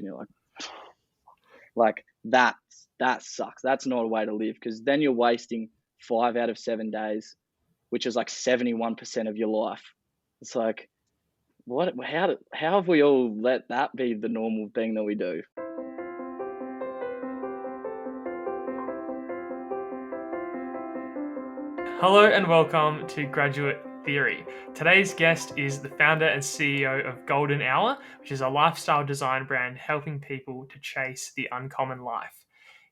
you're like that sucks. That's not a way to live, because then you're wasting 5 out of 7 days, which is like 71% of your life. It's like, how have we all let that be the normal thing that we do? Hello and welcome to Graduate Theory. Today's guest is the founder and CEO of Golden Hour, which is a lifestyle design brand helping people to chase the uncommon life.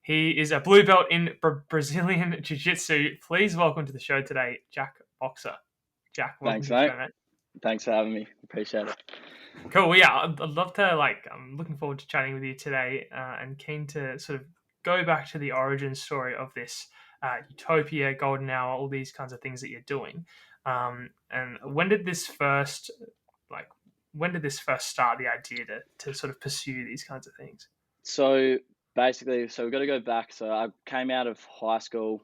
He is a blue belt in Brazilian Jiu-Jitsu. Please welcome to the show today, Jack Boxer. Jack, welcome Thanks, to the mate. show, mate. Thanks for having me. Appreciate it. Cool. Well, yeah, I'd love to, I'm looking forward to chatting with you today and keen to sort of go back to the origin story of this Utopia, Golden Hour, all these kinds of things that you're doing. And when did this first start, the idea to sort of pursue these kinds of things? So basically, we've got to go back. So I came out of high school,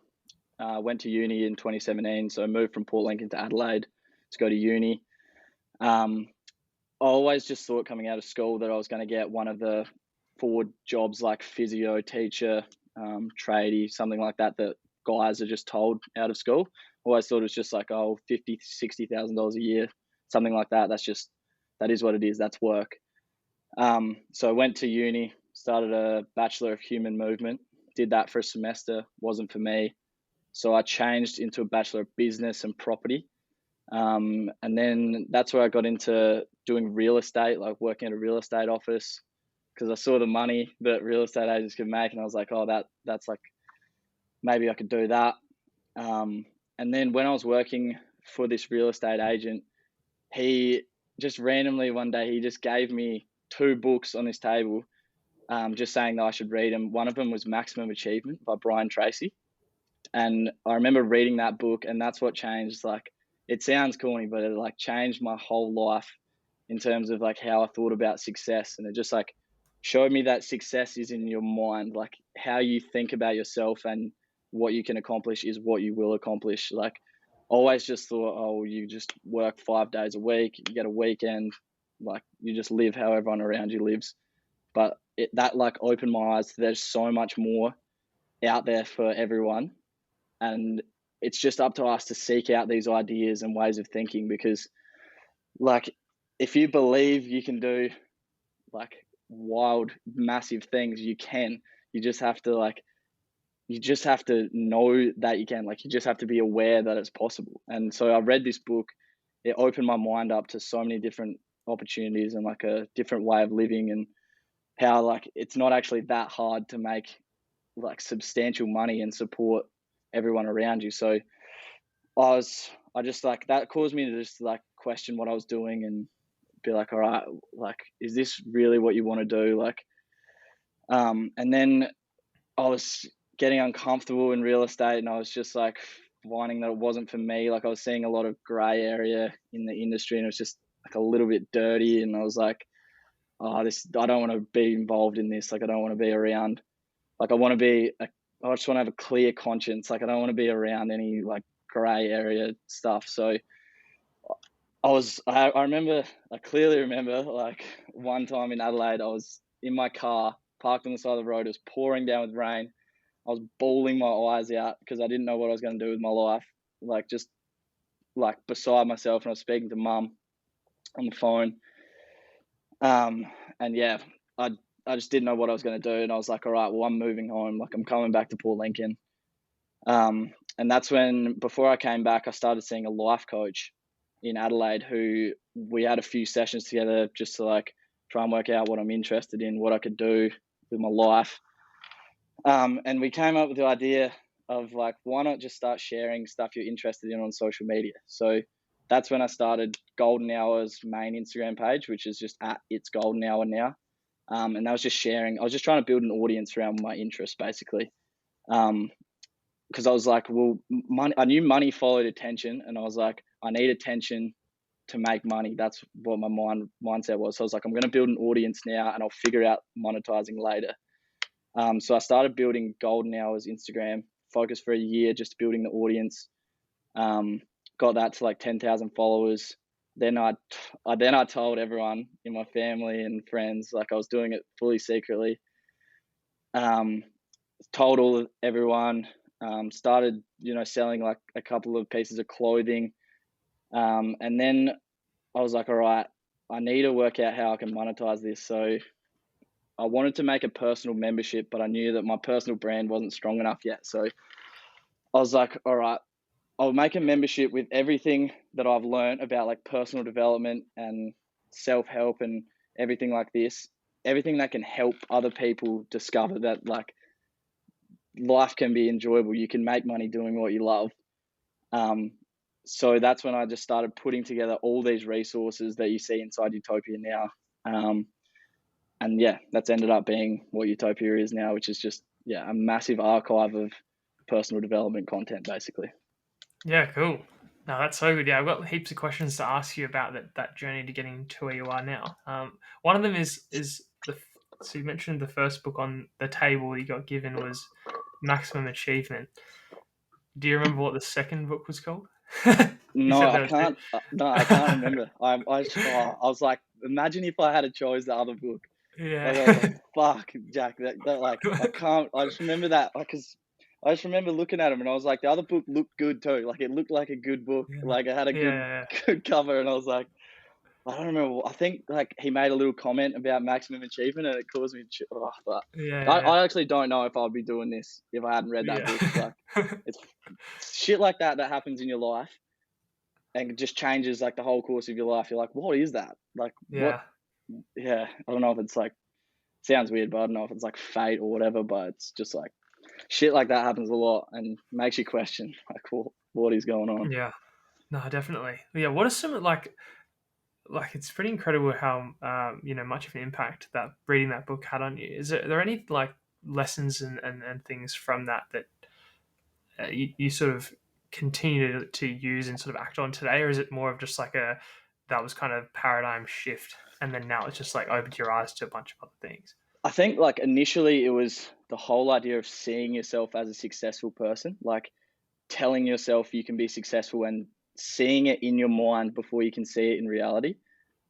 went to uni in 2017. So I moved from Port Lincoln to Adelaide to go to uni. I always just thought coming out of school that I was going to get one of the 4 jobs like physio, teacher, tradie, something like that guys are just told out of school. Always thought it was just like, oh, $50,000, $60,000 a year, something like that. That is what it is. That's work. So I went to uni, started a Bachelor of Human Movement, did that for a semester, wasn't for me. So I changed into a Bachelor of Business and Property. And then that's where I got into doing real estate, like working at a real estate office, because I saw the money that real estate agents could make, and I was like, oh, that's like, maybe I could do that. And then when I was working for this real estate agent, he just randomly one day, he just gave me 2 books on this table, just saying that I should read them. One of them was Maximum Achievement by Brian Tracy. And I remember reading that book, and that's what changed. Like, it sounds corny, but it like changed my whole life in terms of like how I thought about success. And it just like showed me that success is in your mind. Like, how you think about yourself and what you can accomplish is what you will accomplish. Like, always just thought, oh, you just work 5 days a week, you get a weekend, like you just live how everyone around you lives. But that like opened my eyes. There's so much more out there for everyone, and it's just up to us to seek out these ideas and ways of thinking, because like, if you believe you can do like wild, massive things, you can. You just have to know that you can. Like, you just have to be aware that it's possible. And so I read this book. It opened my mind up to so many different opportunities and like a different way of living, and how like it's not actually that hard to make like substantial money and support everyone around you. So I just like, that caused me to just like question what I was doing and be like, all right, like, is this really what you want to do? Like, and then I was getting uncomfortable in real estate, and I was just like finding that it wasn't for me. Like, I was seeing a lot of gray area in the industry, and it was just like a little bit dirty. And I was like, oh, I don't want to be involved in this. Like, I don't want to be around, like, I just want to have a clear conscience. Like, I don't want to be around any like gray area stuff. So I clearly remember like one time in Adelaide, I was in my car, parked on the side of the road. It was pouring down with rain. I was bawling my eyes out because I didn't know what I was going to do with my life. Like, just like beside myself, and I was speaking to mum on the phone. And yeah, I just didn't know what I was going to do. And I was like, all right, well, I'm moving home. Like, I'm coming back to Port Lincoln. And that's when, before I came back, I started seeing a life coach in Adelaide, who we had a few sessions together just to like try and work out what I'm interested in, what I could do with my life. And we came up with the idea of like, why not just start sharing stuff you're interested in on social media? So that's when I started Golden Hour's main Instagram page, which is just at It's Golden Hour now. And that was just sharing. I was just trying to build an audience around my interests, basically. Because I was like, well, I knew money followed attention, and I was like, I need attention to make money. That's what my mindset was. So I was like, I'm going to build an audience now, and I'll figure out monetizing later. So I started building Golden Hour's Instagram, focused for a year, just building the audience. Got that to like 10,000 followers. then I told everyone in my family and friends, like I was doing it fully secretly. Told everyone. Started, selling like a couple of pieces of clothing, and then I was like, all right, I need to work out how I can monetize this. So I wanted to make a personal membership, but I knew that my personal brand wasn't strong enough yet. So I was like, all right, I'll make a membership with everything that I've learned about like personal development and self-help and everything like this, everything that can help other people discover that like life can be enjoyable. You can make money doing what you love. So that's when I just started putting together all these resources that you see inside Utopia now. And yeah, that's ended up being what Utopia is now, which is just, a massive archive of personal development content, basically. Yeah, cool. No, that's so good. Yeah, I've got heaps of questions to ask you about that journey to getting to where you are now. One of them is so you mentioned the first book on the table you got given was Maximum Achievement. Do you remember what the second book was called? You No, said I there was two. can't. No, I can't remember. I was like, imagine if I had chose the other book. Like I was like, Yeah. fuck, Jack. That like I can't. I just remember that because I just remember looking at him and I was like, the other book looked good too. Like it looked like a good book. Yeah. Like it had a good Yeah. good cover, and I was like, I don't remember. I think like he made a little comment about maximum achievement, and it caused me. But Yeah. I actually don't know if I'd be doing this if I hadn't read that book. Like it's shit like that happens in your life and it just changes like the whole course of your life. You're like, what is that? Like what? Yeah. Yeah, I don't know if it's like sounds weird, but I don't know if it's like fate or whatever. But it's just like shit like that happens a lot and makes you question like what is going on. Yeah. No, definitely. Yeah. What are some it's pretty incredible how much of an impact that reading that book had on you. Are there any like lessons and things from that you sort of continue to use and sort of act on today, or is it more of just like that was kind of paradigm shift and then now it's just like opened your eyes to a bunch of other things? I think like initially it was the whole idea of seeing yourself as a successful person, like telling yourself you can be successful and seeing it in your mind before you can see it in reality.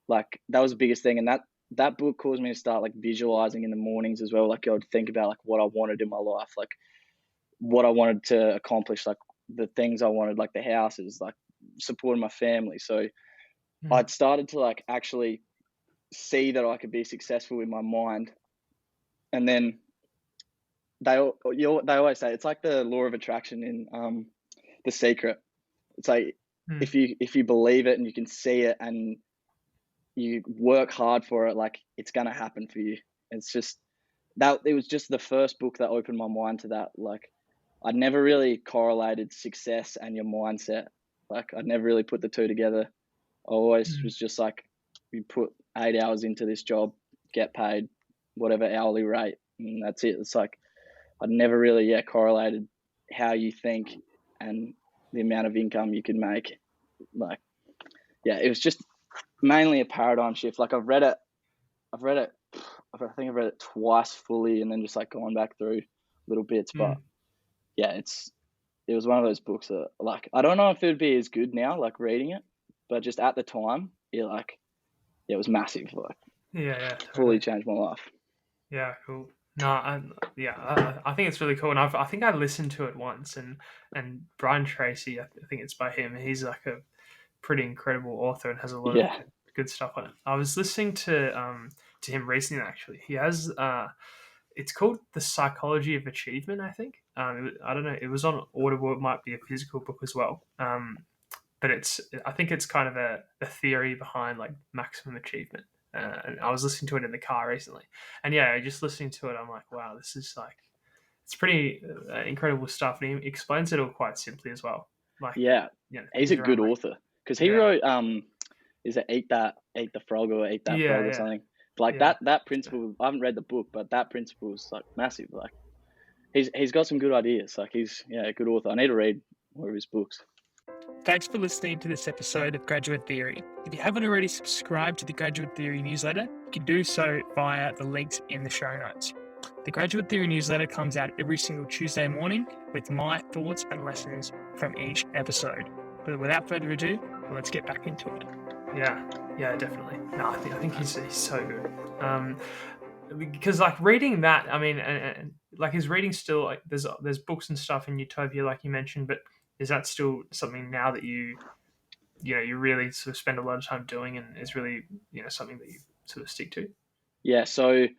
Like that was the biggest thing. And that book caused me to start like visualizing in the mornings as well. Like I would think about like what I wanted in my life, like what I wanted to accomplish, like the things I wanted, like the houses, like supporting my family. So I'd started to like actually see that I could be successful in my mind. And then they always say it's like the law of attraction in The Secret. It's like if you believe it and you can see it and you work hard for it, like it's gonna happen for you. It's just that it was just the first book that opened my mind to that. Like I'd never really correlated success and your mindset. Like I'd never really put the two together. I always was just like, you put 8 hours into this job, get paid whatever hourly rate, and that's it. It's like I'd never really correlated how you think and the amount of income you can make. Like it was just mainly a paradigm shift. Like I've read it. I think I've read it twice fully, and then just like gone back through little bits. But it was one of those books that like I don't know if it would be as good now, like reading it, but just at the time, it was massive. Like totally. fully changed my life. Yeah, cool. No, I think it's really cool, and I think I listened to it once, and Brian Tracy, I think it's by him. He's like a pretty incredible author and has a lot of good stuff on it. I was listening to him recently. Actually, he has it's called The Psychology of Achievement. I think I don't know. It was on Audible. It might be a physical book as well. But I think it's kind of a theory behind like maximum achievement. And I was listening to it in the car recently, and just listening to it, I'm like, wow, this is like, it's pretty incredible stuff. And he explains it all quite simply as well. Like, he's a good author because he wrote is it eat the frog or eat that frog or something like that principle. I haven't read the book, but that principle is like massive. Like he's got some good ideas. Like he's a good author. I need to read more of his books. Thanks for listening to this episode of Graduate Theory. If you haven't already subscribed to the Graduate Theory newsletter, you can do so via the links in the show notes. The Graduate Theory newsletter comes out every single Tuesday morning with my thoughts and lessons from each episode. But without further ado, let's get back into it. Yeah, definitely. No, I think he's so good. Because like reading that, I mean, and like is reading still like there's books and stuff in Utopia, like you mentioned, but is that still something now that you really sort of spend a lot of time doing, and is really something that you sort of stick to? Yeah, I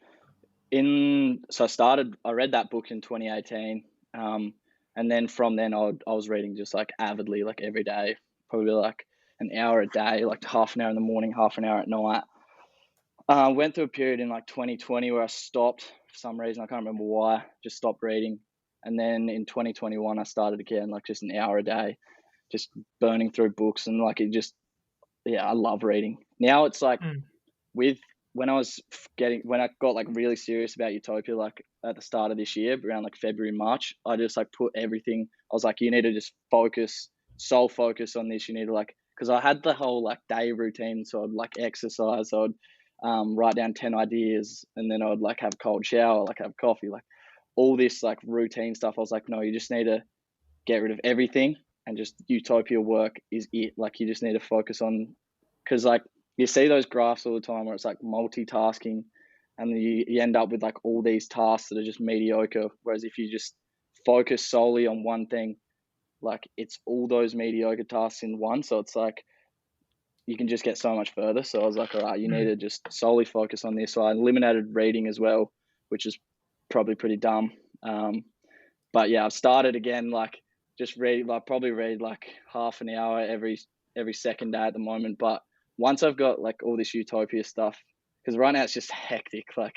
read that book in 2018, and then from then I was reading just like avidly, like every day, probably like an hour a day, like half an hour in the morning, half an hour at night. Went through a period in like 2020 where I stopped for some reason. I can't remember why. Just stopped reading, and then in 2021 I started again, like just an hour a day, just burning through books, and like I love reading. Now it's like Mm. with when I got like really serious about Utopia, like at the start of this year, around like February, March, I just like put everything. I was like, you need to just sole focus on this. You need to like, because I had the whole like day routine, so I'd like exercise, so I'd write down 10 ideas, and then I'd like have a cold shower, like have coffee, like all this like routine stuff. I was like, no, you just need to get rid of everything, and just Utopia work is it. Like you just need to focus on, because like you see those graphs all the time where it's like multitasking, and you end up with like all these tasks that are just mediocre. Whereas if you just focus solely on one thing, like it's all those mediocre tasks in one. So it's like you can just get so much further. So I was like, all right, you need Mm. to just solely focus on this. So I eliminated reading as well, which is probably pretty dumb. But yeah, I've started again, like just probably read like half an hour every second day at the moment. But once I've got like all this Utopia stuff, because right now it's just hectic, like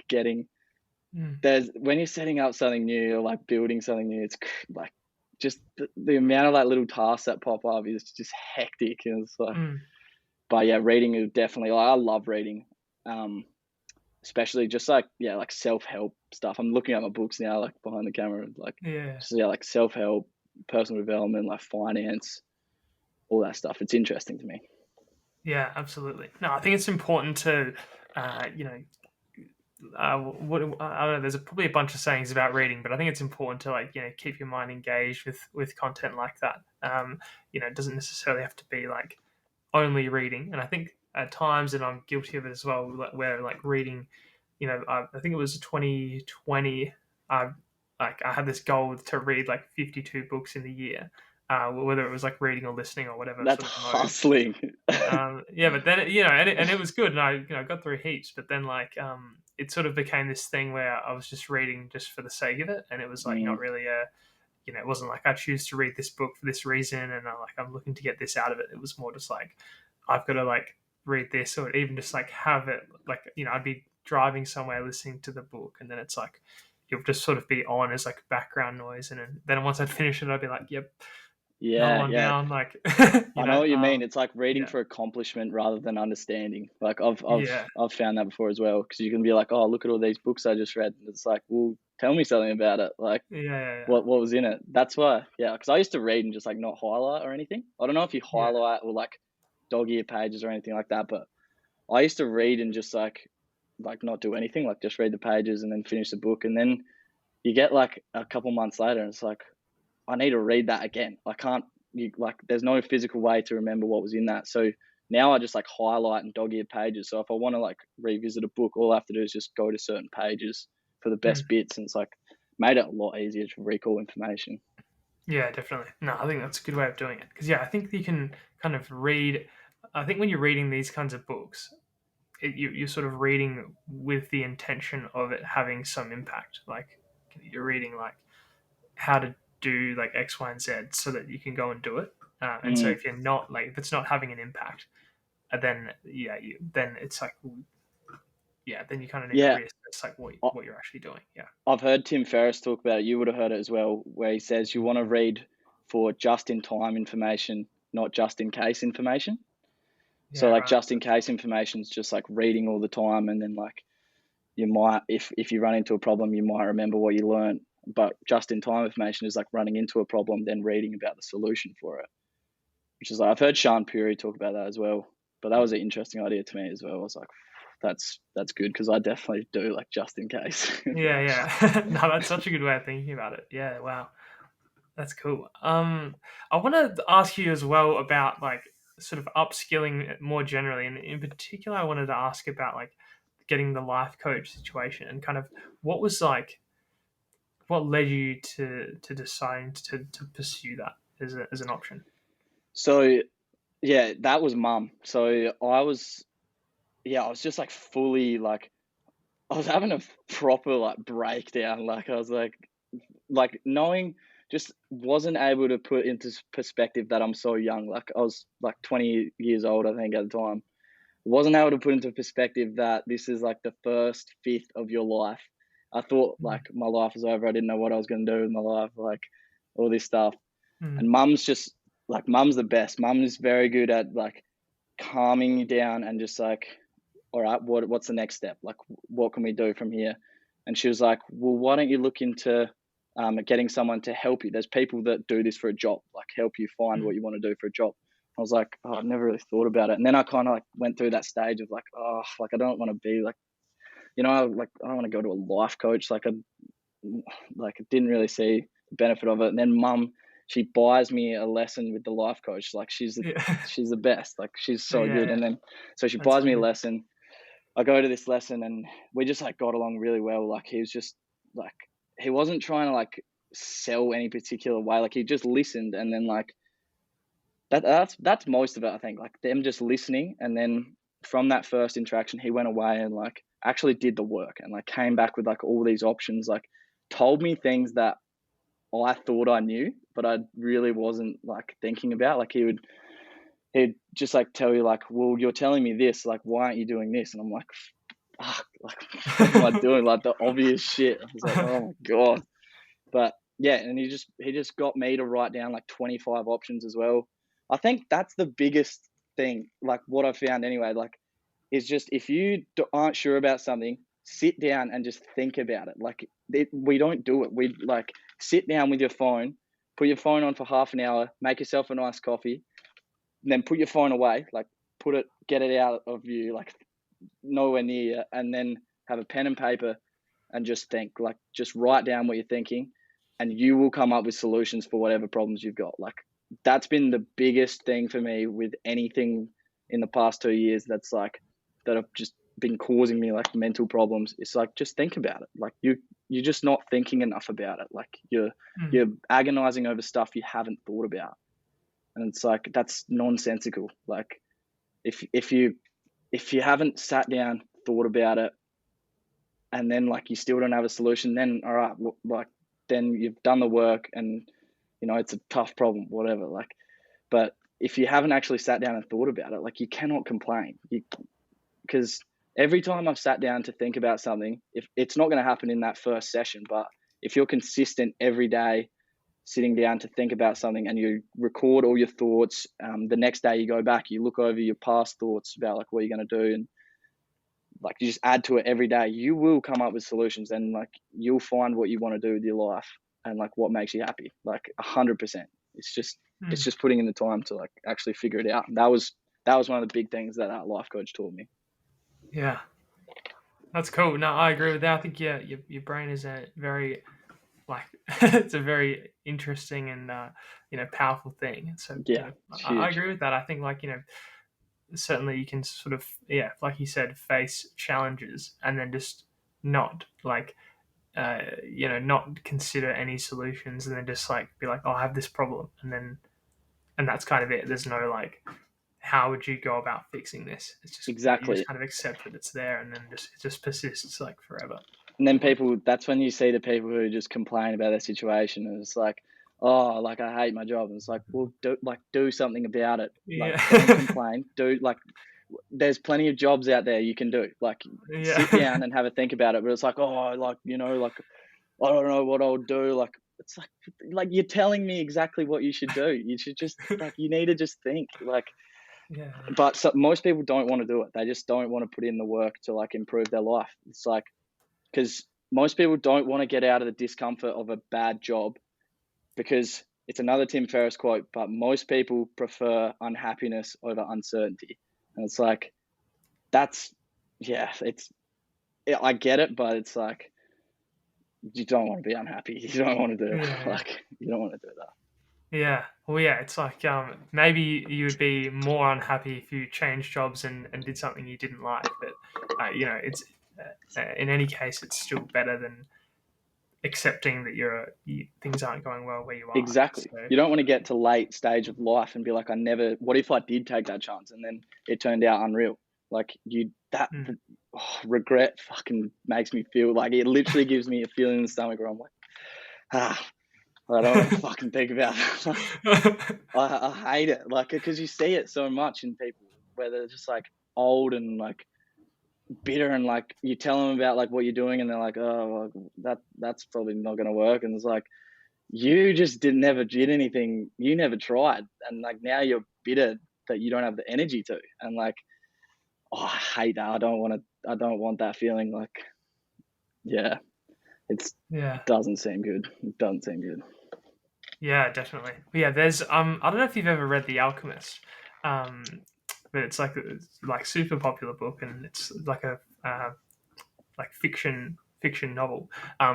Mm. when you're setting up something new or like building something new, it's like just the amount of like little tasks that pop up is just hectic. And it's like, Mm. but yeah, reading is definitely, like, I love reading. Especially just like, yeah, like self-help stuff. I'm looking at my books now, like behind the camera, like Yeah. just, yeah, like self-help, personal development, like finance, all that stuff. It's interesting to me. Yeah, absolutely. No, I think it's important to, you know, I don't know. There's probably a bunch of sayings about reading, but I think it's important to like keep your mind engaged with content like that. It doesn't necessarily have to be like only reading, and I think at times, and I'm guilty of it as well, where like reading, I think it was 2020. I I had this goal to read like 52 books in a year, whether it was like reading or listening or whatever That's sort of mode. hustling. Yeah, but then and it was good, and I got through heaps. But then it sort of became this thing where I was just reading just for the sake of it, and it was like not really it wasn't like I choose to read this book for this reason, and I'm looking to get this out of it. It was more just like I've got to like read this, or even just like have it like I'd be driving somewhere listening to the book, and then it's like it'll just sort of be on as like background noise, and then once I'd finish it, I'd be like, yep, another Yeah, one yeah. down, like I know what you mean. It's like reading yeah, for accomplishment rather than understanding. Like I've yeah. I've found that before as well. Because you can be like, oh, look at all these books I just read. And it's like, well, tell me something about it. Like, Yeah, yeah, yeah. what was in it? That's why, yeah. Because I used to read and just like not highlight or anything. I don't know if you Yeah. highlight or like dog ear pages or anything like that, but I used to read and just like not do anything, like just read the pages and then finish the book. And then you get like a couple months later and it's like, I need to read that again. I can't, there's no physical way to remember what was in that. So now I just like highlight and dog ear pages. So if I want to like revisit a book, all I have to do is just go to certain pages for the best Mm. bits. And it's like made it a lot easier to recall information. Yeah, definitely. No, I think that's a good way of doing it. Because, yeah, I think you can kind of read. I think when you're reading these kinds of books, you're sort of reading with the intention of it having some impact. Like, you're reading, like, how to do, like, X, Y, and Z so that you can go and do it. And so Mm. if you're not, like, if it's not having an impact, then, then it's like, then you kind of need to Yeah. reassess, like, what you're actually doing. Yeah. I've heard Tim Ferriss talk about it. You would have heard it as well, where he says you want to read for just in time information, not just in case information. So Yeah, like right. just in case information is just like reading all the time, and then like you might, if you run into a problem, you might remember what you learned. But just in time information is like running into a problem, then reading about the solution for it. Which is like I've heard Sean Puri talk about that as well. But that was an interesting idea to me as well. I was like, that's good because I definitely do like just in case. Yeah, yeah. No, that's such a good way of thinking about it. Yeah, wow. That's cool. I want to ask you as well about like sort of upskilling more generally, and in particular, I wanted to ask about like getting the life coach situation and kind of what was like, what led you to deciding to pursue that as an option. So yeah, that was mum. So I was just like fully like, I was having a proper like breakdown. Like I was like knowing, just wasn't able to put into perspective that I'm so young. Like I was like 20 years old, I think, at the time. Wasn't able to put into perspective that this is like the first fifth of your life. I thought like my life was over. I didn't know what I was going to do with my life, like all this stuff. And mum's just like, mum's the best. Mum is very good at like calming you down and just like, all right, what's the next step? Like, what can we do from here? And she was like, well, why don't you look into getting someone to help you? There's people that do this for a job, like help you find what you want to do for a job. I was like, oh, I've never really thought about it. And then I kind of like went through that stage of like, oh, like I don't want to be like, you know, like I don't want to go to a life coach. Like I didn't really see the benefit of it. And then mum, she buys me a lesson with the life coach. Like she's the best. Like she's so good. And then so she buys me a lesson. I go to this lesson and we just like got along really well. Like he was just like, he wasn't trying to like sell any particular way. Like he just listened, and then like that's most of it, I think. Like them just listening, and then from that first interaction, he went away and like actually did the work and like came back with like all these options, like told me things that I thought I knew, but I really wasn't like thinking about. Like he'd just like tell you like, well, you're telling me this, like, why aren't you doing this? And I'm like, fuck, like, what am I doing? Like the obvious shit. I was like, oh my God. But yeah, and he just got me to write down like 25 options as well. I think that's the biggest thing, like what I found anyway, like, is just if you aren't sure about something, sit down and just think about it. Like we don't do it. We like sit down with your phone, put your phone on for half an hour, make yourself a nice coffee, and then put your phone away, like get it out of you, like nowhere near you, and then have a pen and paper and just think, like just write down what you're thinking, and you will come up with solutions for whatever problems you've got. Like that's been the biggest thing for me with anything in the past 2 years that have just been causing me like mental problems. It's like, just think about it. Like you're just not thinking enough about it. Like you're agonizing over stuff you haven't thought about. And it's like, that's nonsensical. Like if you haven't sat down, thought about it, and then like you still don't have a solution, then all right, like then you've done the work, and you know it's a tough problem, whatever. Like, but if you haven't actually sat down and thought about it, like you cannot complain. Because every time I've sat down to think about something, if it's not going to happen in that first session, but if you're consistent every day sitting down to think about something and you record all your thoughts, the next day you go back, you look over your past thoughts about like what you're going to do, and like you just add to it every day, you will come up with solutions, and like you'll find what you want to do with your life and like what makes you happy, like 100%. It's just putting in the time to like actually figure it out. And that was one of the big things that life coach taught me. Yeah, that's cool. No, I agree with that. I think your brain is a very like it's a very interesting and powerful thing. So yeah, I agree with that. I think like certainly you can sort of like you said, face challenges and then just not like not consider any solutions, and then just like be like, oh, I have this problem, and that's kind of it. There's no like, how would you go about fixing this? It's just exactly. You just kind of accept that it's there, and then it just persists like forever. And then that's when you see the people who just complain about their situation, and it's like, oh, like I hate my job. And it's like, well, do something about it. Like don't complain. There's plenty of jobs out there you can do. Like sit down and have a think about it. But it's like, oh, like, you know, like I don't know what I'll do. Like it's like you're telling me exactly what you should do. You should just like, you need to just think. Like, but most people don't want to do it. They just don't want to put in the work to like improve their life. It's like, because most people don't want to get out of the discomfort of a bad job, because it's another Tim Ferriss quote, but most people prefer unhappiness over uncertainty. And it's like, I get it, but it's like, you don't want to be unhappy. You don't want to do it. Like, you don't want to do that. Yeah. Well, yeah, it's like maybe you would be more unhappy if you changed jobs and did something you didn't like. But, it's in any case, it's still better than accepting that things aren't going well where you are. Exactly. So, You don't want to get to late stage of life and be like, what if I did take that chance and then it turned out unreal? Like regret fucking makes me feel like, it literally gives me a feeling in the stomach where I'm like, I don't want to fucking think about it. I hate it. Like, because you see it so much in people where they're just like old and like bitter, and like you tell them about like what you're doing and they're like, oh, well, that's probably not going to work. And it's like, you just never did anything. You never tried. And like now you're bitter that you don't have the energy to. And like, I hate that. I don't want that feeling. Like, yeah, yeah. doesn't seem good. It doesn't seem good. Yeah, definitely. But yeah, there's I don't know if you've ever read The Alchemist, but it's like super popular book, and it's like a like fiction novel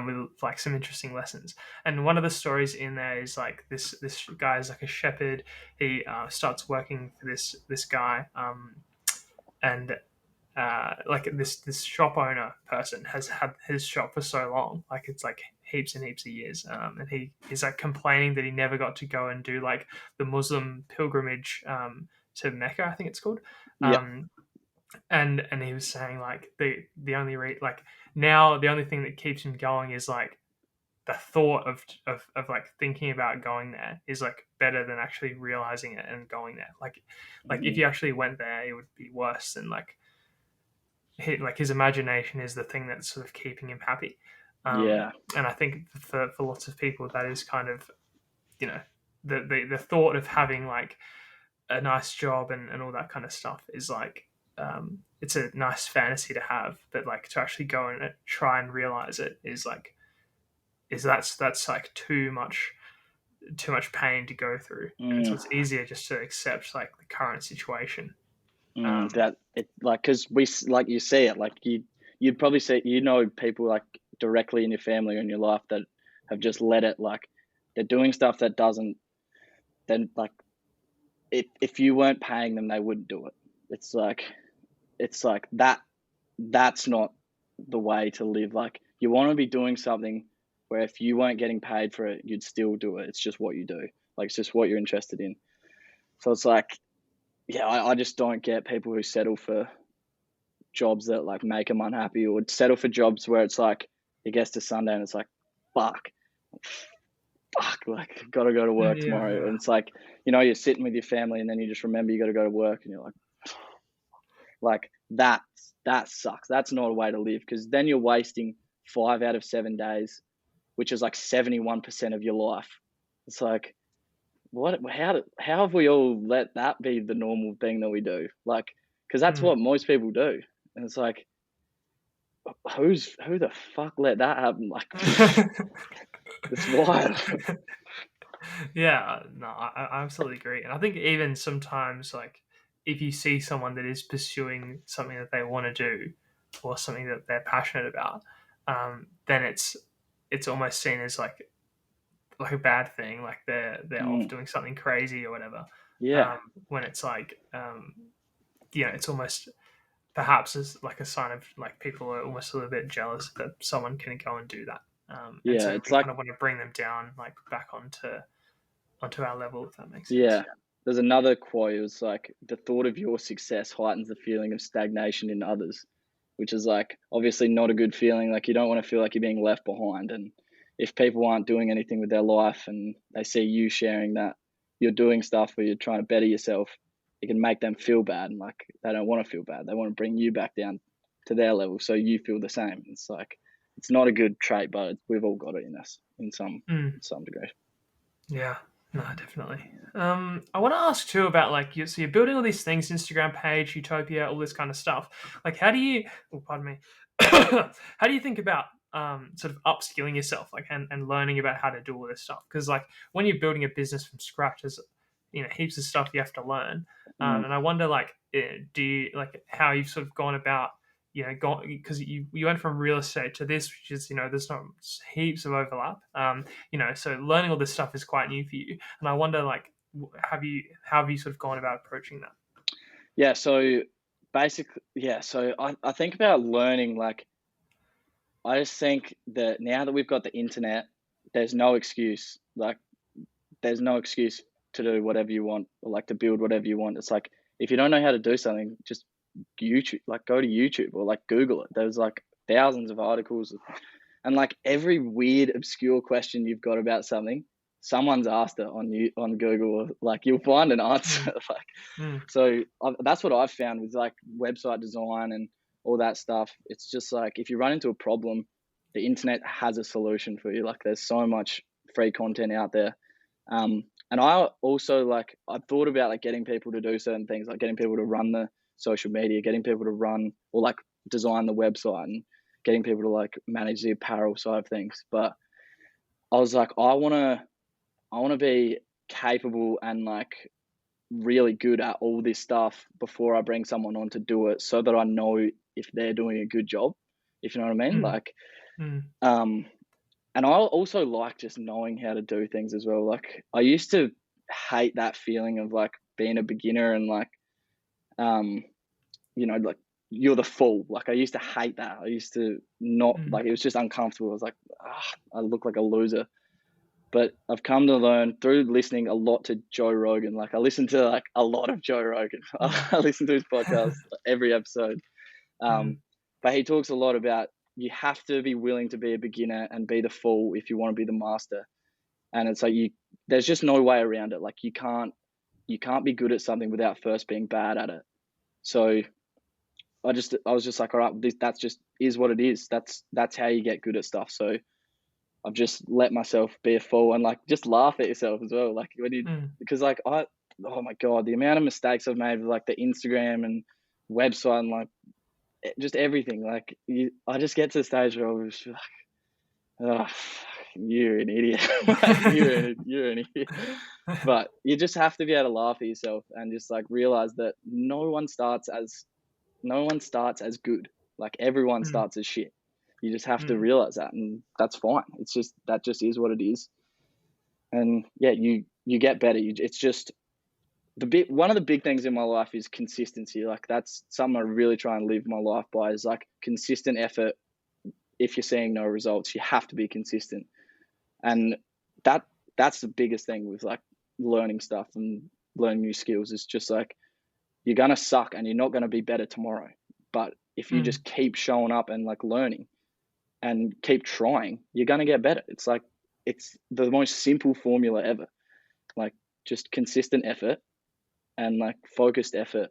with like some interesting lessons. And one of the stories in there is like this guy is like a shepherd. He starts working for this guy, and like this shop owner person has had his shop for so long, like it's like heaps and heaps of years, and he's like complaining that he never got to go and do like the Muslim pilgrimage to Mecca, I think it's called. Yeah. And he was saying like the only like now the only thing that keeps him going is like the thought of like thinking about going there is like better than actually realizing it and going there. Like if you actually went there, it would be worse than like his imagination is the thing that's sort of keeping him happy. Yeah. And I think for lots of people that is kind of, you know, the thought of having like a nice job and all that kind of stuff is like it's a nice fantasy to have, but like to actually go and try and realize it is like that's like too much pain to go through. And so it's easier just to accept like the current situation. That it like, because we like, you see it like you'd probably see, people like directly in your family or in your life that have just let it, like they're doing stuff that doesn't, then like if you weren't paying them they wouldn't do it. It's like that's not the way to live. Like, you want to be doing something where if you weren't getting paid for it you'd still do it. It's just what you do, like it's just what you're interested in. So it's like, yeah, I just don't get people who settle for jobs that like make them unhappy, or settle for jobs where it's like it gets to Sunday and it's like, fuck, like gotta go to work tomorrow. And it's like, you're sitting with your family and then you just remember you got to go to work and you're like that sucks. That's not a way to live, because then you're wasting 5 out of 7 days, which is like 71% of your life. It's like, how have we all let that be the normal thing that we do? Like, because that's what most people do. And it's like, who the fuck let that happen? Like, it's wild. Yeah, no, I absolutely agree. And I think even sometimes, like, if you see someone that is pursuing something that they want to do or something that they're passionate about, then it's almost seen as like a bad thing, like they're off doing something crazy or whatever. Yeah. When it's like, it's almost perhaps as like a sign of like people are almost a little bit jealous that someone can go and do that. And Yeah. so It's we like, kind of want to bring them down, like back onto our level, if that makes sense. yeah. There's another quote. It was like, the thought of your success heightens the feeling of stagnation in others, which is like obviously not a good feeling. Like, you don't want to feel like you're being left behind. And if people aren't doing anything with their life and they see you sharing that you're doing stuff where you're trying to better yourself, it can make them feel bad. And like, they don't want to feel bad. They want to bring you back down to their level so you feel the same. It's like, it's not a good trait, but we've all got it in us in some degree. Yeah, no, definitely. I want to ask too about like so you're building all these things, Instagram page, Utopia, all this kind of stuff. Like, how do you? Oh, pardon me. How do you think about sort of upskilling yourself, like and learning about how to do all this stuff? Because like when you're building a business from scratch, there's heaps of stuff you have to learn. And I wonder, like, do you like how you've sort of gone about you know, got, because you went from real estate to this, which is, you know, there's not heaps of overlap. You know, so learning all this stuff is quite new for you. And I wonder, like, how have you sort of gone about approaching that? Yeah. So basically, yeah. So I think about learning, like, I just think that now that we've got the internet, there's no excuse. Like, there's no excuse to do whatever you want, or like to build whatever you want. It's like, if you don't know how to do something, just YouTube, like go to YouTube or like Google it. There's like thousands of articles, and like every weird obscure question you've got about something, someone's asked it on Google, or like you'll find an answer. Like, so that's what I've found with like website design and all that stuff. It's just like, if you run into a problem, the internet has a solution for you. Like, there's so much free content out there. And I also, like, I've thought about like getting people to do certain things, like getting people to run the social media, getting people to run or like design the website, and getting people to like manage the apparel side of things. But I was like, I want to be capable and like really good at all this stuff before I bring someone on to do it, so that I know if they're doing a good job, if you know what I mean. Like, and I also like just knowing how to do things as well. Like, I used to hate that feeling of like being a beginner and like, you know, like you're the fool. Like, I used to hate that. I used to not like, it was just uncomfortable. I was like, I look like a loser. But I've come to learn through listening a lot to Joe Rogan. Like, I listen to like a lot of Joe Rogan. I listen to his podcast every episode. But he talks a lot about, you have to be willing to be a beginner and be the fool if you want to be the master. And it's like, there's just no way around it. Like, you can't be good at something without first being bad at it. So I was just like, all right, that's just is what it is. That's how you get good at stuff. So I've just let myself be a fool and like just laugh at yourself as well. Like, when you, because like oh my God, the amount of mistakes I've made with like the Instagram and website and like just everything. Like, I just get to the stage where I was just like, oh, you're an idiot. Like, you're an idiot. But you just have to be able to laugh at yourself and just like realize that no one starts as good. Like, everyone starts as shit. You just have to realize that, and that's fine. It's just, that just is what it is. And yeah, you get better. It's just one of the big things in my life is consistency. Like, that's something I really try and live my life by, is like consistent effort. If you're seeing no results, you have to be consistent. And that's the biggest thing with like learning stuff and learning new skills. Is just like, you're going to suck and you're not going to be better tomorrow. But if you just keep showing up and like learning and keep trying, you're going to get better. It's like, it's the most simple formula ever. Like, just consistent effort and like focused effort,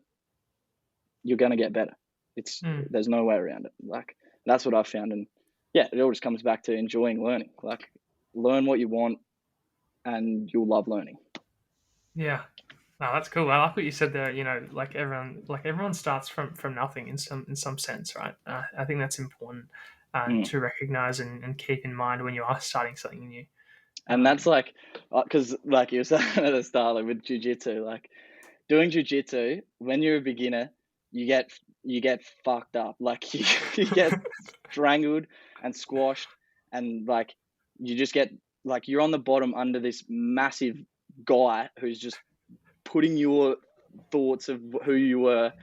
you're going to get better. There's no way around it. Like, that's what I've found. And yeah, it all just comes back to enjoying learning. Like, learn what you want and you'll love learning. Yeah. No, that's cool. I like what you said there. You know, like everyone starts from nothing in some sense, right? I think that's important to recognize and keep in mind when you are starting something new. And that's like, because like you were saying at the start, like with jiu-jitsu, like doing jiu-jitsu, when you're a beginner, you get fucked up. Like, you get strangled and squashed, and like, you just get like, you're on the bottom under this massive guy who's just putting your thoughts of who you were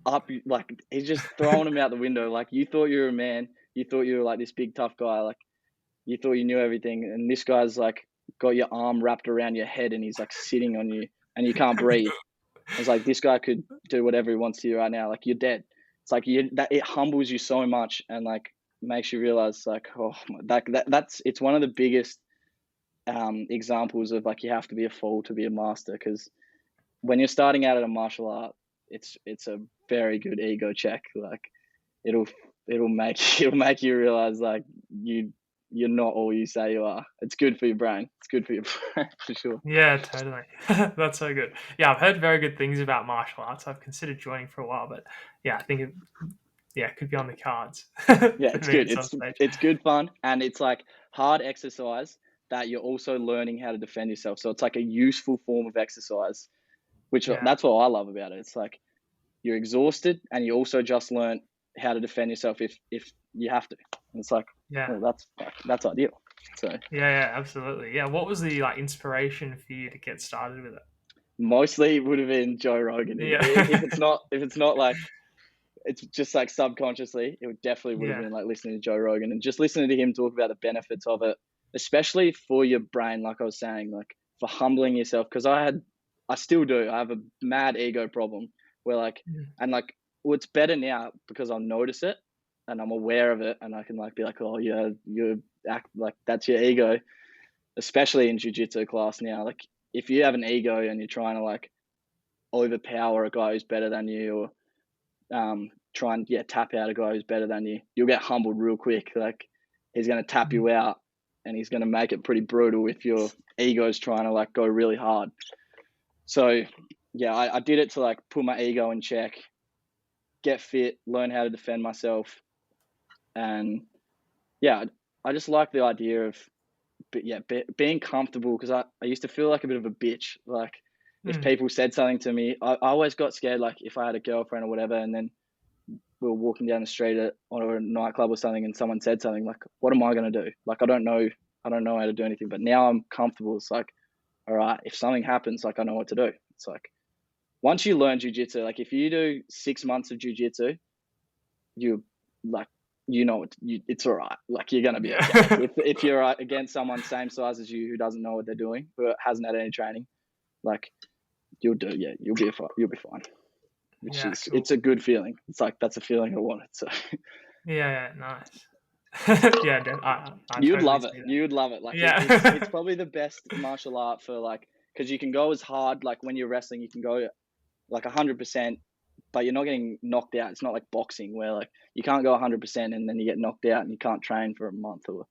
up, like, he's just throwing them out the window. Like, you thought you were a man, you thought you were like this big tough guy, like you thought you knew everything, and this guy's like got your arm wrapped around your head and he's like sitting on you and you can't breathe. It's like, this guy could do whatever he wants to you right now. Like, you're dead. It's like, it humbles you so much and like makes you realize like, oh, it's one of the biggest examples of like, you have to be a fool to be a master. Because when you're starting out at a martial art, it's a very good ego check. Like, it'll make you realize like you're not all you say you are. It's good for your brain. It's good for your brain for sure. Yeah, totally. That's so good. Yeah, I've heard very good things about martial arts. I've considered joining for a while, but yeah, I think it could be on the cards. Yeah, it's good. It's good fun, and it's like hard exercise that you're also learning how to defend yourself. So it's like a useful form of exercise, which that's what I love about it. It's like, you're exhausted and you also just learn how to defend yourself if you have to. And it's like, Yeah. well, that's ideal. So Yeah, absolutely. Yeah. What was the like inspiration for you to get started with it? mostly it would have been Joe Rogan. Yeah. If it's not like, it's just like subconsciously, it definitely would have Yeah. been like listening to Joe Rogan and just listening to him talk about the benefits of it, especially for your brain. Like I was saying, like for humbling yourself, because I still do. I have a mad ego problem where like, and like, well, it's better now because I'll notice it and I'm aware of it, and I can like be like, oh yeah, you act like that's your ego, especially in jiu-jitsu class now. Like if you have an ego and you're trying to like overpower a guy who's better than you, or try and tap out a guy who's better than you, you'll get humbled real quick. Like he's going to tap you out, and he's going to make it pretty brutal if your ego's trying to like go really hard. So yeah, I did it to like put my ego in check, get fit, learn how to defend myself. And yeah, I just like the idea of being comfortable, because I used to feel like a bit of a bitch. Like if people said something to me, I always got scared. Like if I had a girlfriend or whatever, and then we were walking down the street or a nightclub or something, and someone said something, like, what am I going to do? Like, I don't know how to do anything, but now I'm comfortable. It's like, all right, if something happens, like I know what to do. It's like, once you learn jiu-jitsu, like if you do 6 months of jiu-jitsu, you like, it's all right. Like you're going to be okay. If you're against someone same size as you who doesn't know what they're doing, who hasn't had any training, like you'll be fine. Which is cool. It's a good feeling. It's like, that's a feeling I wanted. So yeah, nice. Yeah, you'd totally love it. You'd love it. Like it's probably the best martial art for like, because you can go as hard, like when you're wrestling, you can go like 100%, but you're not getting knocked out. It's not like boxing where like you can't go 100% and then you get knocked out and you can't train for a month or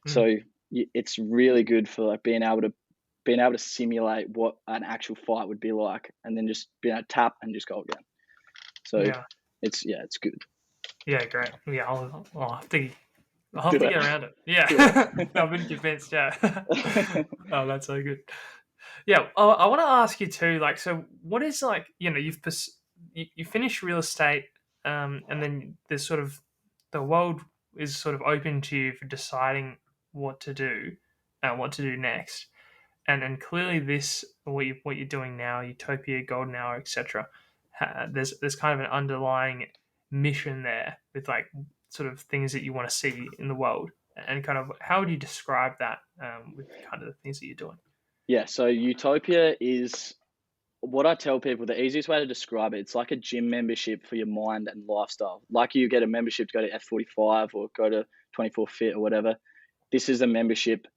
so. It's really good for like being able to simulate what an actual fight would be like, and then just being able to tap and just go again. So it's good. Yeah, great. Yeah, I'll have to get around it. Yeah, I've been convinced. Yeah. Oh, that's so good. Yeah, I want to ask you too. Like, so what is like, you finish real estate, and then there's sort of the world is sort of open to you for deciding what to do, what to do next, and clearly this what you're doing now, Utopia, Golden Hour, etc. There's kind of an underlying mission there with like sort of things that you want to see in the world, and kind of how would you describe that with kind of the things that you're doing? Yeah, so Utopia is what I tell people, the easiest way to describe it, it's like a gym membership for your mind and lifestyle. Like you get a membership to go to F45 or go to 24 Fit or whatever. This is a membership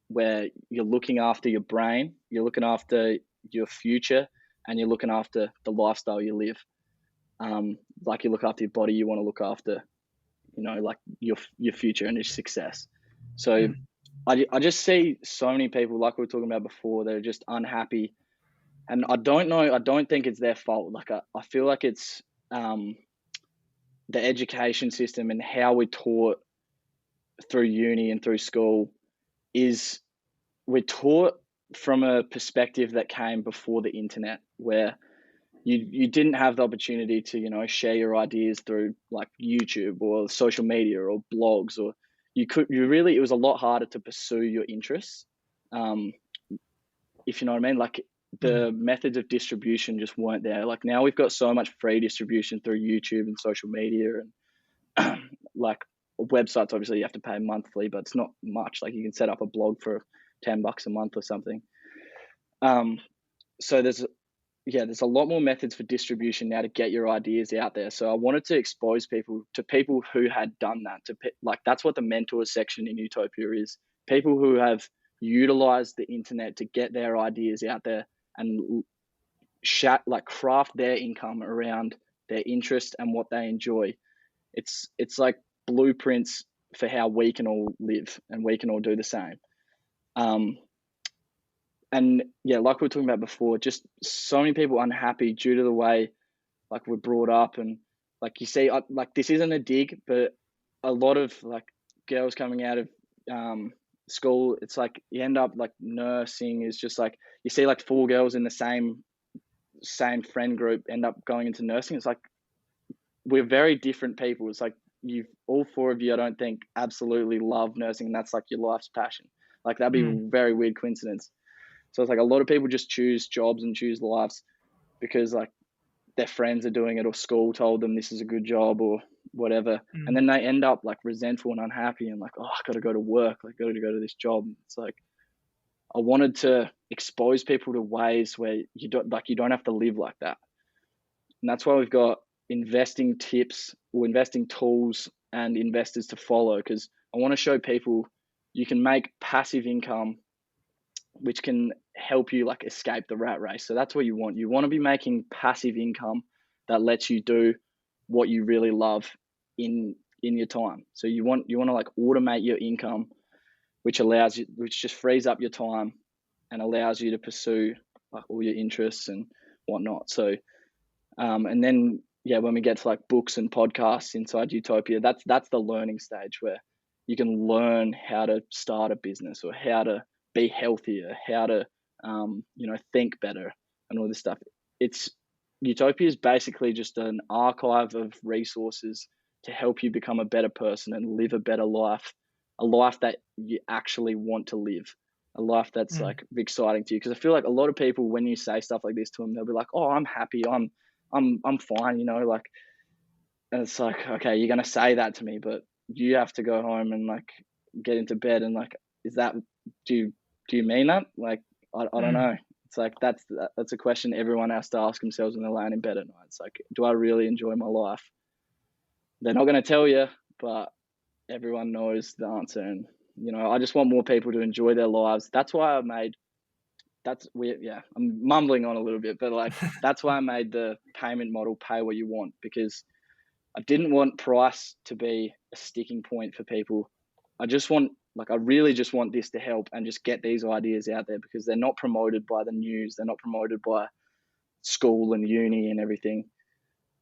where you're looking after your brain, you're looking after your future, and you're looking after the lifestyle you live. Like you look after your body, you want to look after, like your future and your success. So I just see so many people, like we were talking about before, they're just unhappy. And I don't think it's their fault. Like I feel like it's the education system and how we're taught through uni and through school is we're taught from a perspective that came before the internet, where you didn't have the opportunity to, share your ideas through like YouTube or social media or blogs, or it was a lot harder to pursue your interests. If you know what I mean, like the methods of distribution just weren't there. Like now we've got so much free distribution through YouTube and social media, and like websites, obviously you have to pay monthly, but it's not much. Like you can set up a blog for $10 a month or something. So there's a lot more methods for distribution now to get your ideas out there. So I wanted to expose people to people who had done that, like that's what the mentors section in Utopia is. People who have utilized the internet to get their ideas out there and craft their income around their interest and what they enjoy. It's like blueprints for how we can all live and we can all do the same. And yeah, like we were talking about before, just so many people unhappy due to the way like we're brought up. And like you see, like this isn't a dig, but a lot of like girls coming out of school, it's like you end up like nursing is just like, you see like 4 girls in the same friend group end up going into nursing. It's like we're very different people. It's like all four of you, I don't think absolutely love nursing, and that's like your life's passion. Like that'd be a very weird coincidence. So it's like a lot of people just choose jobs and choose lives because like their friends are doing it or school told them this is a good job or whatever. And then they end up like resentful and unhappy and like, oh, I got to go to work. Like, got to go to this job. It's like, I wanted to expose people to ways where you don't have to live like that. And that's why we've got investing tips or investing tools and investors to follow, because I want to show people you can make passive income which can help you like escape the rat race. So that's what you want. You want to be making passive income that lets you do what you really love in your time. So you want to like automate your income, which just frees up your time and allows you to pursue like all your interests and whatnot. So and then when we get to like books and podcasts inside Utopia, that's the learning stage where you can learn how to start a business or how to be healthier, how to think better and all this stuff. Utopia is basically just an archive of resources to help you become a better person and live a better life, a life that you actually want to live, a life that's like exciting to you. Because I feel like a lot of people, when you say stuff like this to them, they'll be like, "Oh, I'm happy, I'm fine," like. And it's like, okay, you're gonna say that to me, but you have to go home and like get into bed and like, do you mean that? Like, I don't know. It's like, that's a question everyone has to ask themselves when they're laying in bed at night. It's like, do I really enjoy my life? They're not going to tell you, but everyone knows the answer. And, I just want more people to enjoy their lives. That's why I'm mumbling on a little bit, but like, that's why I made the payment model pay what you want, because I didn't want price to be a sticking point for people. I really just want this to help and just get these ideas out there, because they're not promoted by the news. They're not promoted by school and uni and everything.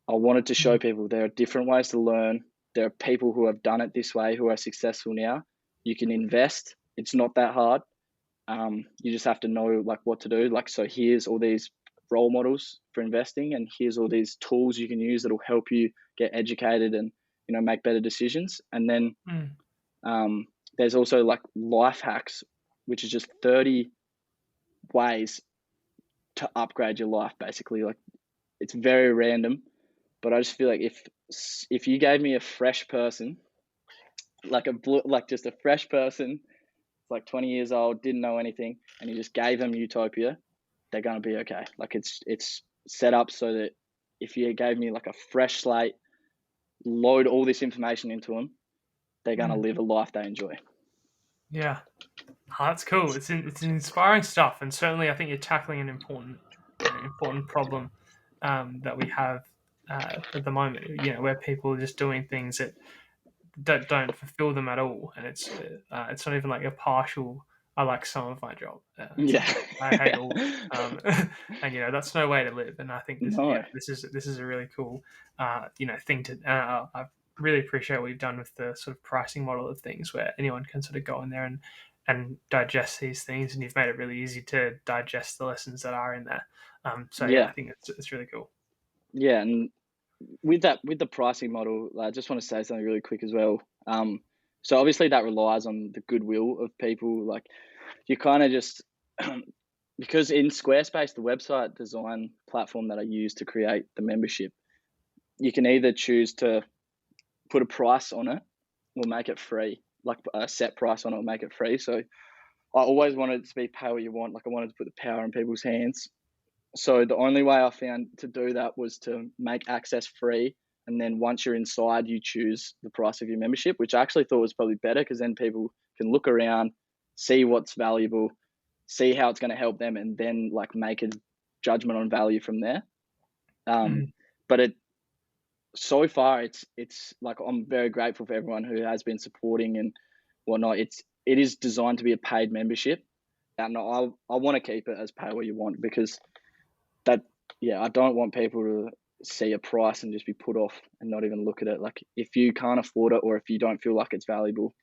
I wanted to show people there are different ways to learn. There are people who have done it this way who are successful now. You can invest. It's not that hard. You just have to know like what to do. Like, so here's all these role models for investing, and here's all these tools you can use that'll help you get educated and, make better decisions. And then, there's also like life hacks, which is just 30 ways to upgrade your life. Basically, like, it's very random, but I just feel like if you gave me a fresh person, just a fresh person, like 20 years old, didn't know anything, and you just gave them Utopia, they're going to be okay. Like, it's set up so that if you gave me like a fresh slate, load all this information into them, they're going to live a life they enjoy. Yeah. Oh, that's cool. It's inspiring stuff, and certainly I think you're tackling an important problem that we have at the moment. Where people are just doing things that don't fulfill them at all, and it's not even like a partial. I like some of my job. I hate all. And that's no way to live. And I think this is a really cool thing to. I really appreciate what you've done with the sort of pricing model of things, where anyone can sort of go in there and digest these things, and you've made it really easy to digest the lessons that are in there. I think it's really cool. Yeah, and with the pricing model, I just want to say something really quick as well. So obviously that relies on the goodwill of people. Like, you kind of just because in Squarespace, the website design platform that I use to create the membership, you can either choose to put a price on it or make it free, like a set price on it or make it free. So I always wanted it to be pay what you want. Like, I wanted to put the power in people's hands. So the only way I found to do that was to make access free. And then once you're inside, you choose the price of your membership, which I actually thought was probably better, because then people can look around, see what's valuable, see how it's going to help them, and then like make a judgment on value from there. But so far it's like, I'm very grateful for everyone who has been supporting and whatnot. It is designed to be a paid membership, and I want to keep it as pay what you want, because I don't want people to see a price and just be put off and not even look at it. Like, if you can't afford it or if you don't feel like it's valuable,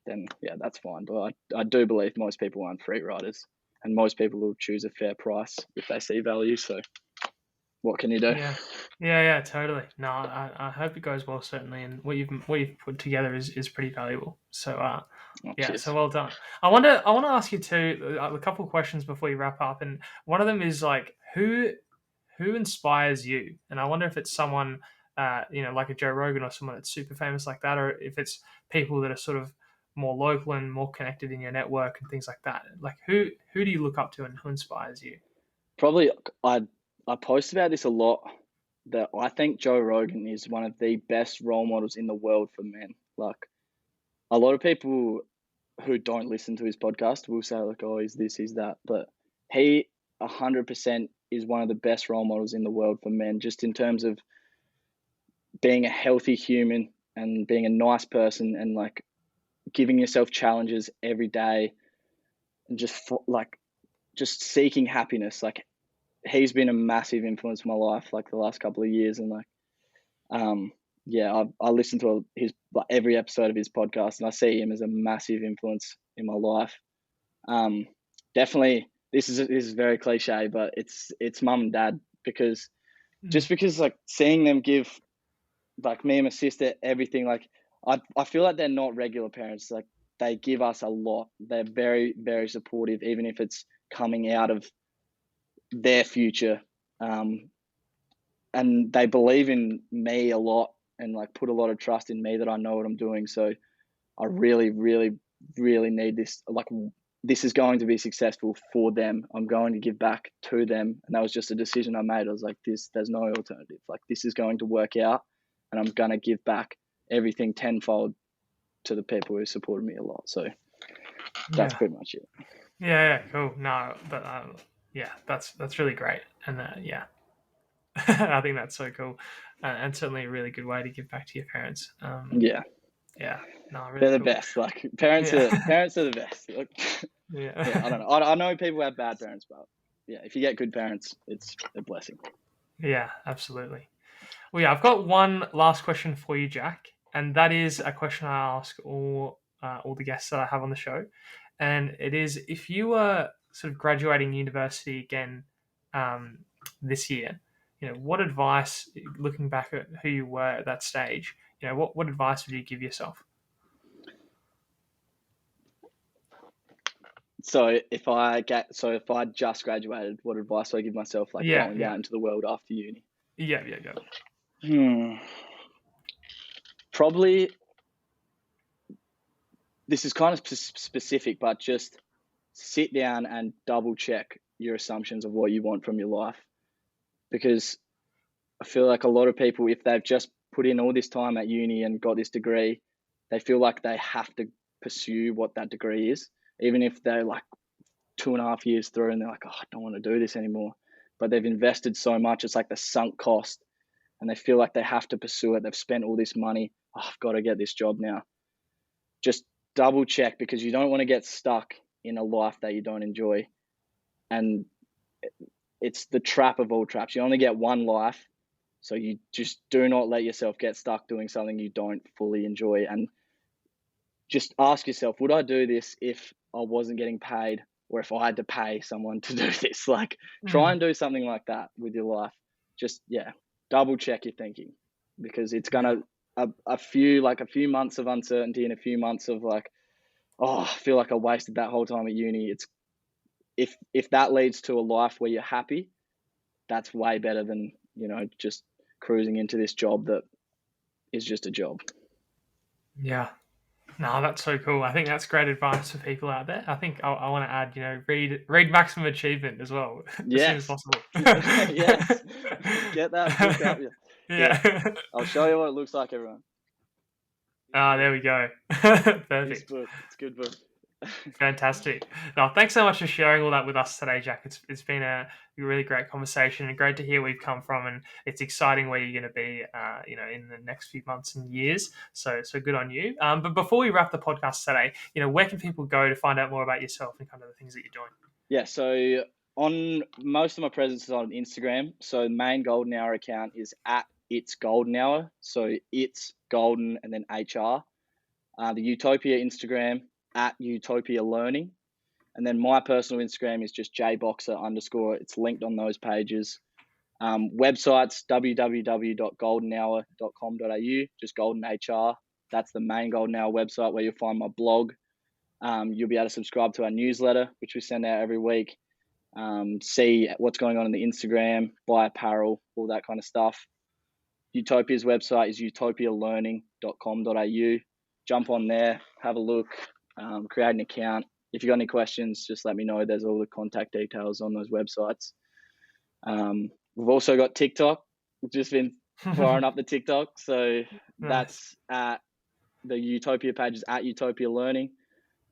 then that's fine. But I do believe most people aren't free riders, and most people will choose a fair price if they see value. So what can you do? Yeah, totally. No, I hope it goes well, certainly, and what you've put together is pretty valuable. So Cheers. so well done. I want to ask you too a couple of questions before you wrap up, and one of them is like who inspires you, and I wonder if it's someone like a Joe Rogan or someone that's super famous like that, or if it's people that are sort of more local and more connected in your network and things like that. Like who do you look up to and who inspires you? Probably I post about this a lot, that I think Joe Rogan is one of the best role models in the world for men. Like, a lot of people who don't listen to his podcast will say like, oh, he's this, he's that, but he 100% is one of the best role models in the world for men, just in terms of being a healthy human and being a nice person and like giving yourself challenges every day and just seeking happiness. Like, he's been a massive influence in my life, like the last couple of years. And like, I listen to every episode of his podcast, and I see him as a massive influence in my life. Definitely, this is very cliche, but it's mum and dad, because just because like seeing them give like me and my sister everything, like I feel like they're not regular parents. Like, they give us a lot. They're very, very supportive, even if it's coming out of their future. And they believe in me a lot and like put a lot of trust in me that I know what I'm doing. So I really, really, really need this. Like, this is going to be successful for them. I'm going to give back to them. And that was just a decision I made. I was like, there's no alternative. Like, this is going to work out, and I'm going to give back everything tenfold to the people who supported me a lot. So that's pretty much it. Yeah, cool. No, but that's really great. And I think that's so cool, and certainly a really good way to give back to your parents. Yeah, no, really they're the cool. best. Like, parents are the best. Like, yeah, I don't know. I know people have bad parents, but yeah, if you get good parents, it's a blessing. Yeah, absolutely. Well, yeah, I've got one last question for you, Jack, and that is a question I ask all the guests that I have on the show, and it is: if you were sort of graduating university again this year, what advice, looking back at who you were at that stage, what advice would you give yourself? So if I just graduated, what advice do I give myself, like going out into the world after uni? Yeah. Probably, this is kind of specific, but just sit down and double check your assumptions of what you want from your life. Because I feel like a lot of people, if they've just put in all this time at uni and got this degree, they feel like they have to pursue what that degree is, even if they're like 2.5 years through and they're like, oh, I don't want to do this anymore. But they've invested so much, it's like the sunk cost, and they feel like they have to pursue it. They've spent all this money. Oh, I've got to get this job now. Just double check, because you don't want to get stuck in a life that you don't enjoy. And it's the trap of all traps. You only get one life. So you just do not let yourself get stuck doing something you don't fully enjoy. And just ask yourself, would I do this if I wasn't getting paid, or if I had to pay someone to do this? Like, try and do something like that with your life. Just, double check your thinking, because it's going to, a few months of uncertainty and a few months of like, oh, I feel like I wasted that whole time at uni. It's, if that leads to a life where you're happy, that's way better than, just cruising into this job that is just a job. Yeah. No, that's so cool. I think that's great advice for people out there. I think I want to add, read Maximum Achievement as well, as soon as possible. Yes. Get that book up. Yeah. I'll show you what it looks like, everyone. There we go. Perfect. This book. It's a good book. Fantastic. No, thanks so much for sharing all that with us today, Jack. It's been a really great conversation, and great to hear where you've come from, and it's exciting where you're going to be, in the next few months and years. So good on you. But before we wrap the podcast today, where can people go to find out more about yourself and kind of the things that you're doing? Yeah, so on most of my presence is on Instagram. So the main Golden Hour account is at It's Golden Hour. So it's Golden and then HR. The Utopia Instagram at Utopia Learning. And then my personal Instagram is just jboxer_. It's linked on those pages. Websites, www.goldenhour.com.au, just Golden HR. That's the main Golden Hour website where you'll find my blog. You'll be able to subscribe to our newsletter, which we send out every week. See what's going on in the Instagram, buy apparel, all that kind of stuff. Utopia's website is utopialearning.com.au. Jump on there, have a look, create an account. If you've got any questions, just let me know. There's all the contact details on those websites. We've also got TikTok. We've just been firing up the TikTok. So that's at the Utopia page is at Utopia Learning.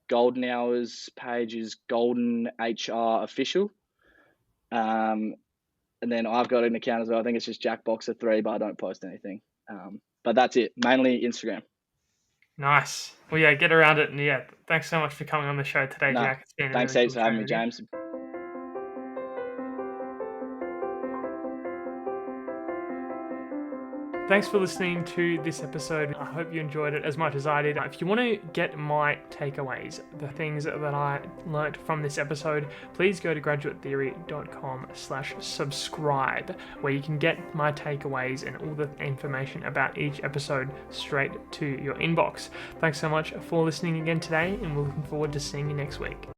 Golden Hours page is Golden HR Official. And then I've got an account as well. I think it's just Jackboxer3, but I don't post anything. But that's it. Mainly Instagram. Nice. Well, yeah, get around it. And yeah, thanks so much for coming on the show today, Jack. It's been thanks really heaps for having me, James. Thanks for listening to this episode. I hope you enjoyed it as much as I did. If you want to get my takeaways, the things that I learnt from this episode, please go to graduatetheory.com/subscribe, where you can get my takeaways and all the information about each episode straight to your inbox. Thanks so much for listening again today, and we're looking forward to seeing you next week.